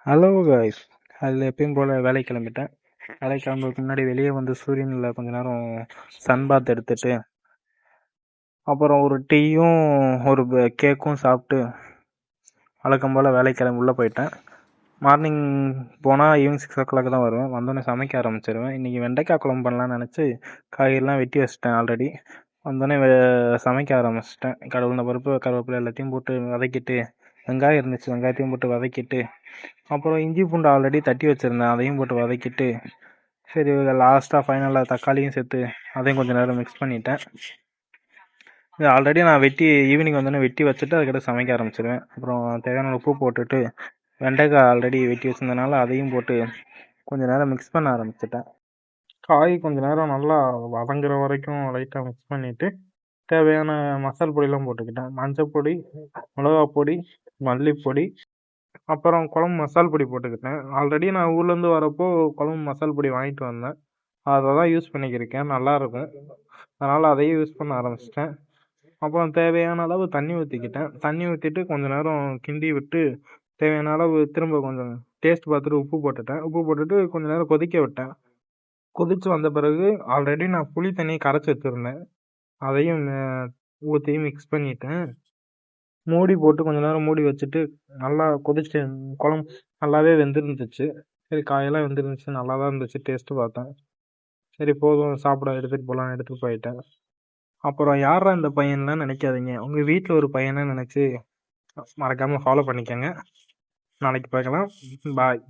Hello guys. அதில் எப்பயும் போல் வேலைக்கு கிளம்பிட்டேன். வேலைக்கு கிளம்புறதுக்கு முன்னாடி வெளியே வந்து சூரியனில் கொஞ்ச நேரம் சன் பாத் எடுத்துட்டு அப்புறம் ஒரு டீயும் ஒரு கேக்கும் சாப்பிட்டு வழக்கம் போல் வேலைக்கு கிளம்பி உள்ளே போயிட்டேன். மார்னிங் போனால் ஈவினிங் 6 o'clock தான் வருவேன். வந்தோடனே சமைக்க ஆரம்பிச்சிடுவேன். இன்றைக்கி வெண்டைக்காய் குழம்பு பண்ணலான்னு நினச்சி காய்கறிலாம் வெட்டி வச்சிட்டேன். ஆல்ரெடி வந்தோடனே சமைக்க ஆரம்பிச்சிட்டேன். கடவுள பருப்பு கருவேப்பிலை எல்லாத்தையும் போட்டு வதக்கிட்டு, வெங்காயம் இருந்துச்சு வெங்காயத்தையும் போட்டு வதக்கிட்டு, அப்புறம் இஞ்சி பூண்டு ஆல்ரெடி தட்டி வச்சுருந்தேன், அதையும் போட்டு வதக்கிட்டு, சரி லாஸ்ட்டாக ஃபைனலாக தக்காளியும் சேர்த்து அதையும் கொஞ்சம் நேரம் மிக்ஸ் பண்ணிட்டேன். இது ஆல்ரெடி நான் ஈவினிங் வந்தோடனே வெட்டி வச்சுட்டு அதுக்கிட்ட சமைக்க ஆரம்பிச்சிடுவேன். அப்புறம் தேவையான உப்பு போட்டுட்டு வெண்டைக்காய் ஆல்ரெடி வெட்டி வச்சுருந்தனால அதையும் போட்டு கொஞ்சம் நேரம் மிக்ஸ் பண்ண ஆரம்பிச்சிட்டேன். காய் கொஞ்சம் நேரம் நல்லா வதங்குற வரைக்கும் லைட்டாக மிக்ஸ் பண்ணிவிட்டு தேவையான மசால் பொடியெலாம் போட்டுக்கிட்டேன். மஞ்சள் பொடி, மிளகா பொடி, மல்லிப்பொடி, அப்புறம் குழம்பு மசால் பொடி போட்டுக்கிட்டேன். ஆல்ரெடி நான் ஊர்லேருந்து வரப்போ குழம்பு மசால் பொடி வாங்கிட்டு வந்தேன். அதை தான் யூஸ் பண்ணிக்கிருக்கேன். நல்லாயிருக்கும். அதனால் அதையும் யூஸ் பண்ண ஆரம்பிச்சிட்டேன். அப்புறம் தேவையான அளவு தண்ணி ஊற்றிக்கிட்டேன். தண்ணி ஊற்றிட்டு கொஞ்சம் நேரம் கிண்டி விட்டு தேவையான அளவு திரும்ப கொஞ்சம் டேஸ்ட் பார்த்துட்டு உப்பு போட்டுட்டேன். உப்பு போட்டுட்டு கொஞ்சம் நேரம் கொதிக்க விட்டேன். கொதித்து வந்த பிறகு ஆல்ரெடி நான் புளி தண்ணியை கரைச்சி வச்சுருந்தேன். அதையும் ஊற்றி மிக்ஸ் பண்ணிட்டேன். மூடி போட்டு கொஞ்ச நேரம் மூடி வச்சுட்டு நல்லா கொதிச்சு குழம்பு நல்லாவே வெந்துருந்துச்சு. சரி காயெல்லாம் வெந்துருந்துச்சு, நல்லா தான் இருந்துச்சு. டேஸ்ட்டு பார்த்தேன். சரி போதும் சாப்பிட எடுத்துகிட்டு போகலான்னு எடுத்துகிட்டு போயிட்டேன். அப்புறம் யாரா இந்த பையன்லாம் நினைக்காதீங்க. உங்கள் வீட்டில் ஒரு பையனை நினச்சி மறக்காமல் ஃபாலோ பண்ணிக்கோங்க. நாளைக்கு பார்க்கலாம். பாய்.